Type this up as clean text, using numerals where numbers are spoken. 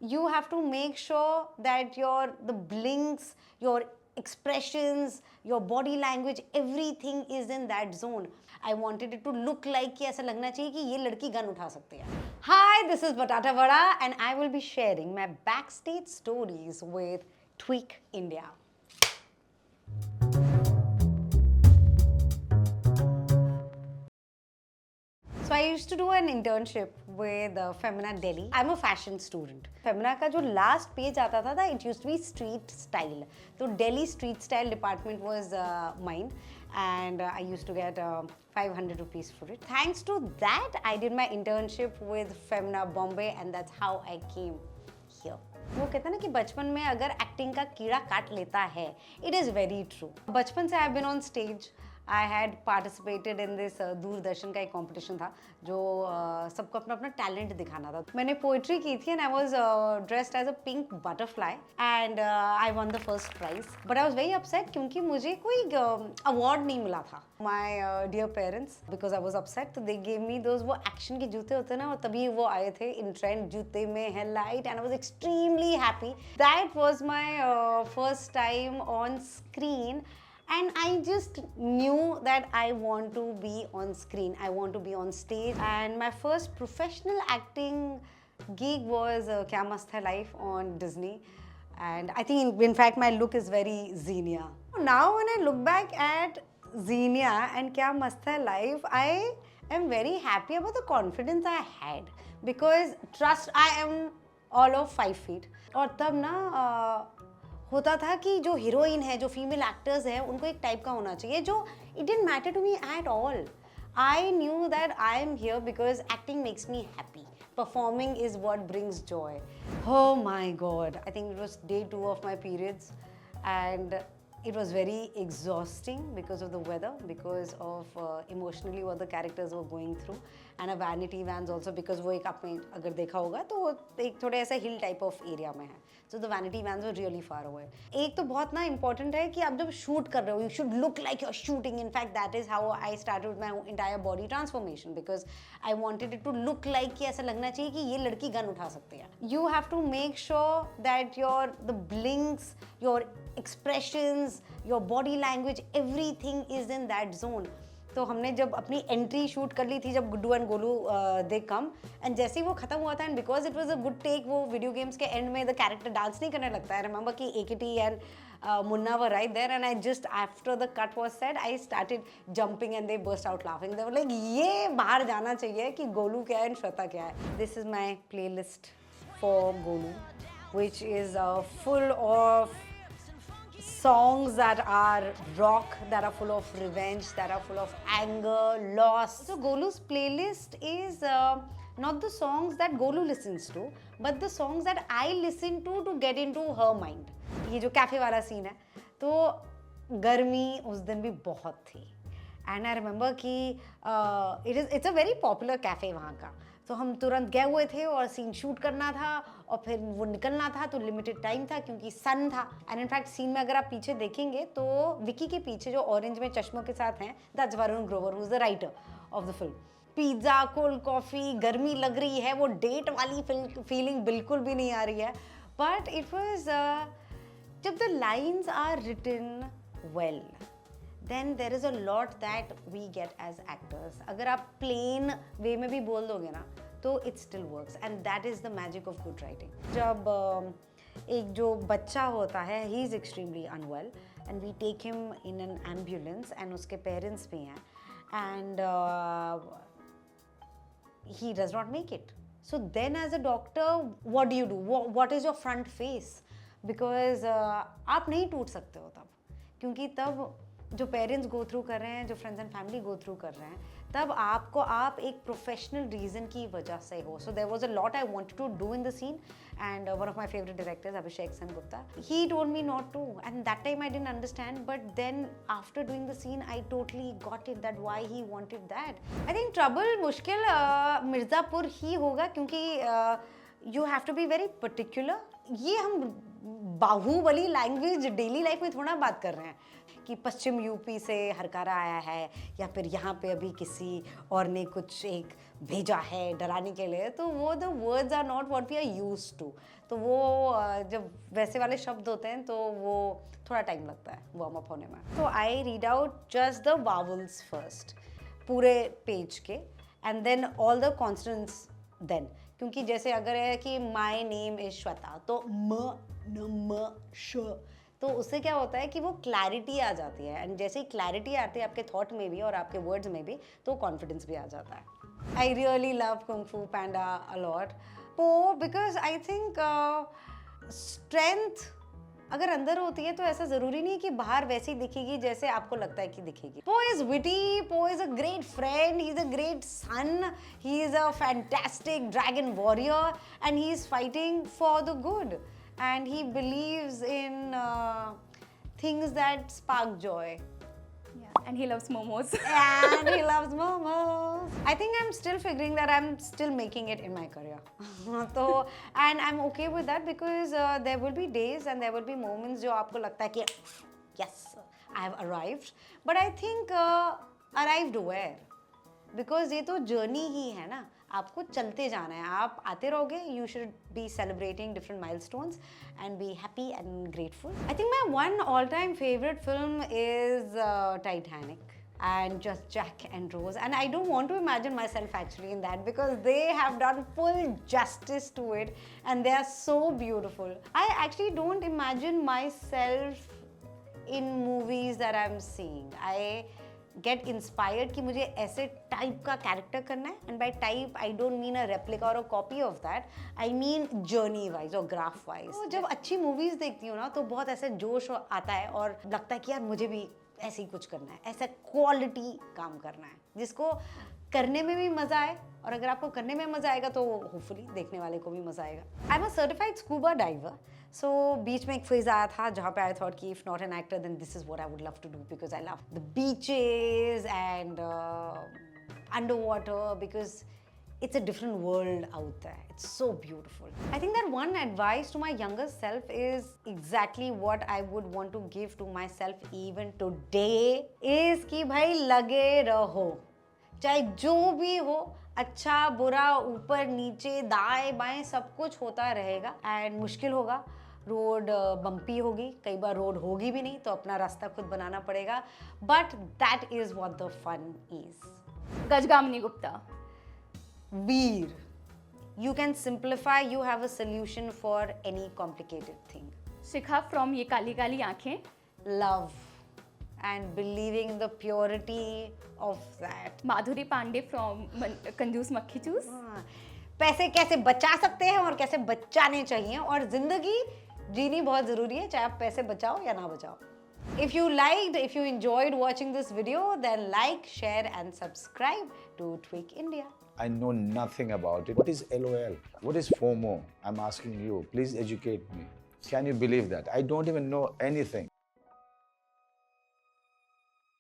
You have to make sure that the blinks, your expressions, your body language, everything is in that zone. I wanted it to look like कि ऐसा लगना चाहिए कि ये लड़की gun उठा सकती है. Hi, this is Batata Vada and I will be sharing my backstage stories with Tweak India. So I used to do an internship with Femina Delhi. I'm a fashion student. Femina का जो last page आता था, it used to be street style. So Delhi street style department was mine, and I used to get 500 rupees for it. Thanks to that, I did my internship with Femina Bombay, and that's how I came here. वो कहते हैं ना कि बचपन में अगर acting का कीड़ा काट लेता है, it is very true. बचपन से I've been on stage. I had participated in this Doordarshan का एक कंपटीशन था जो सबको अपना अपना टैलेंट दिखाना था. मैंने पोइट्री की थी and I was dressed as a pink butterfly and I won the first prize. But I was very upset क्योंकि मुझे कोई अवार्ड नहीं मिला था. My dear parents, because I was upset, तो they gave me those वो action के जूते होते हैं ना, और तभी वो आए थे इन ट्रेंड जूते में है light, and I was extremely happy. That was my first time on screen. And I just knew that I want to be on screen. I want to be on stage. And my first professional acting gig was Kya Mast Hai Life on Disney. And I think, in fact, my look is very Xenia. Now, when I look back at Xenia and Kya Mast Hai Life, I am very happy about the confidence I had. Because trust, I am all of 5 feet. और तब ना होता था कि जो heroine है, जो female actors हैं, उनको एक टाइप का होना चाहिए जो it didn't matter to me at all. I knew that I am here because acting makes me happy. Performing is what brings joy. Oh my God. I think it was day 2 of my periods and it was very exhausting because of the weather, because of emotionally what the characters were going through, and a vanity vans also because वो एक आपने अगर देखा होगा तो वो एक थोड़े ऐसा हिल टाइप ऑफ एरिया में है. So the vanity vans were really far away. एक तो बहुत ना important है कि आप जब शूट कर रहे हो, you should look like you're shooting. In fact, that is how I started with my entire body transformation because I wanted it to look like कि ऐसा लगना चाहिए कि ये लड़की गन उठा सकती है. You have to make sure that the blinks, your expressions, your body language, everything is in that zone. तो हमने जब अपनी एंट्री शूट कर ली थी, जब Guddu and Golu they come, and जैसे ही वो खत्म हुआ था and because it was a good take, वो वीडियो गेम्स के एंड में द कैरेक्टर डांस नहीं करने लगता है. आई रिमेंबर कि AKT and Munna were right there and I just after the cut was said I started jumping and they burst out laughing. They were like ये बाहर जाना चाहिए कि गोलू क्या है एंड श्वेता क्या है. This is my play list for Golu which is full of songs that are rock, that are full of revenge, that are full of anger, loss. So Golu's playlist is not the songs that Golu listens to, but the songs that I listen to get into her mind. ये जो cafe वाला scene है, तो गर्मी उस दिन भी बहुत थी. एंड आई रिमेंबर कि it's a very popular cafe वहाँ का. तो हम तुरंत गए हुए थे और सीन शूट करना था और फिर वो निकलना था, तो लिमिटेड टाइम था क्योंकि सन था. एंड इनफैक्ट सीन में अगर आप पीछे देखेंगे तो विकी के पीछे जो ऑरेंज में चश्मों के साथ हैं, that's Varun Grover, who is the writer of the film. Pizza, cold coffee, गर्मी लग रही है, वो डेट वाली फीलिंग बिल्कुल भी नहीं आ रही है. बट इट वॉज जब the lines are written well, then there is a lot that we get as actors. अगर आप plain way में भी बोल दोगे ना तो it still works, and that is the magic of good writing. जब एक जो बच्चा होता है, he is extremely unwell and we take him in an ambulance and उसके parents भी हैं and he does not make it. So then as a doctor, what do you do? What is your front face? Because आप नहीं टूट सकते हो तब, क्योंकि तब जो पेरेंट्स गो थ्रू कर रहे हैं, जो friends and family go through कर रहे हैं, तब आप एक प्रोफेशनल रीज़न की वजह से हो. So there was a lot I wanted to do in the scene and one of my favourite directors Abhishek Sen Gupta, he told me not to, and that time I didn't understand, but then after doing the scene I totally got it that why he wanted that. I think trouble मुश्किल मिर्ज़ापुर ही होगा, क्योंकि you have to be very particular. ये हम Baahubali language daily life में थोड़ा बात कर रहे हैं कि पश्चिम यूपी से हरकारा आया है या फिर यहाँ पे अभी किसी और ने कुछ एक भेजा है डराने के लिए, तो वो the words are not what we are used to. तो वो जब वैसे वाले शब्द होते हैं तो वो थोड़ा टाइम लगता है वार्म अप होने में. तो I read out just the vowels first पूरे पेज के, and then all the consonants then. क्योंकि जैसे अगर है कि माई नेम इज श्वेता, तो म न म श, तो उससे क्या होता है कि वो क्लैरिटी आ जाती है. एंड जैसे ही क्लैरिटी आती है आपके थॉट में भी और आपके वर्ड्स में भी, तो कॉन्फिडेंस भी आ जाता है. आई रियली लव कुंग फू पैंडा अ लॉट. पो बिकॉज आई थिंक स्ट्रेंथ अगर अंदर होती है तो ऐसा जरूरी नहीं है कि बाहर वैसी दिखेगी जैसे आपको लगता है कि दिखेगी. पो इज विटी, पो is a great friend, he is a great sun, he is a fantastic dragon warrior, and he is fighting for the good, and he believes in things that spark Joy. And he loves momos. And he loves momos. I think I'm still figuring that I'm still making it in my career. So, and I'm okay with that because there will be days and there will be moments जो आपको लगता है कि yes, I have arrived. But I think arrived where? Because ये तो journey ही है ना, आपको चलते जाना है. आप आते रहोगे. You should be celebrating different milestones and be happy and grateful. I think my one all-time favorite film is Titanic and just Jack and Rose. And I don't want to imagine myself actually in that because they have done full justice to it and they are so beautiful. I actually don't imagine myself in movies that I'm seeing. I get inspired कि मुझे ऐसे type का character करना है, and by type I don't mean a replica और a copy of that, I mean journey wise और graph wise. तो जब अच्छी मूवीज देखती हूँ ना तो बहुत ऐसे जोश आता है और लगता है कि यार मुझे भी ऐसे ही कुछ करना है, ऐसा क्वालिटी काम करना है जिसको करने में भी मजा आए, और अगर आपको करने में मजा आएगा तो होपफुली देखने वाले को भी मजा आएगा. I am a certified scuba diver. So बीच में एक फेज आया था जहाँ पे आई थॉट कि if not an actor then this is what I would love to do because I love the beaches and under water because it's a different world out there. It's so beautiful. I think that one advice to my younger self is exactly what I would want to give to myself even today is कि भाई लगे रहो, चाहे जो भी हो, अच्छा बुरा ऊपर नीचे दाएं बाएं सब कुछ होता रहेगा. एंड मुश्किल होगा, रोड बम्पी होगी, कई बार रोड होगी भी नहीं तो अपना रास्ता खुद बनाना पड़ेगा. But that is what the fun is. Gajgamini Gupta. Veer. You can simplify, you have a solution for any complicated thing. Shikha from ये काली काली आंखें. Love and believing in the purity of that. Madhuri Pandey from कंजूस मक्खी चूस. पैसे कैसे बचा सकते हैं और कैसे बचाने चाहिए, और जिंदगी जीनी बहुत जरूरी है, चाहे आप पैसे बचाओ या ना बचाओ. If you enjoyed watching this video, then like, share and subscribe to Tweak India. I know nothing about it. What is LOL? What is FOMO? I'm asking you. Please educate me. Can you believe that? I don't even know anything.